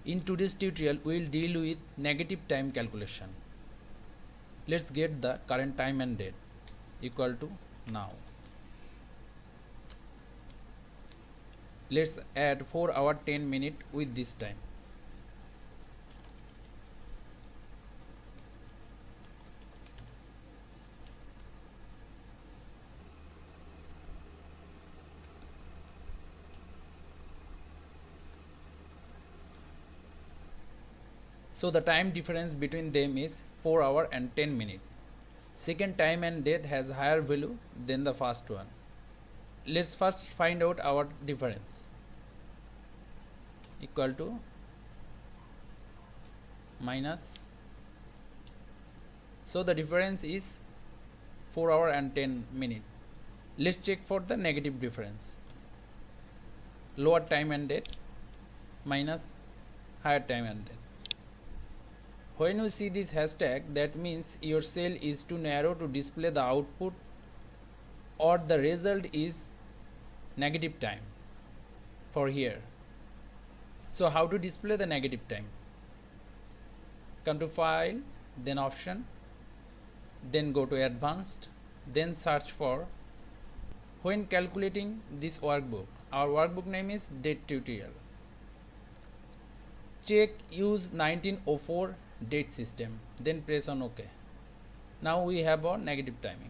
In today's tutorial, we will deal with negative time calculation. Let's get the current time and date equal to now. Let's add 4 hour 10 minute with this time. So the time difference between them is 4 hour and 10 minute. Second time and date has higher value than the first one. Let's first find out our difference. Equal to minus. So the difference is 4 hour and 10 minute. Let's check for the negative difference. Lower time and date minus higher time and date. When you see this hashtag, that means your cell is too narrow to display the output or the result is negative time for here. So how to display the negative time? Come to file, then option, then go to advanced, then search for. When calculating this workbook, our workbook name is date tutorial. Check use 1904 date system, then press on OK. Now we have our negative timing.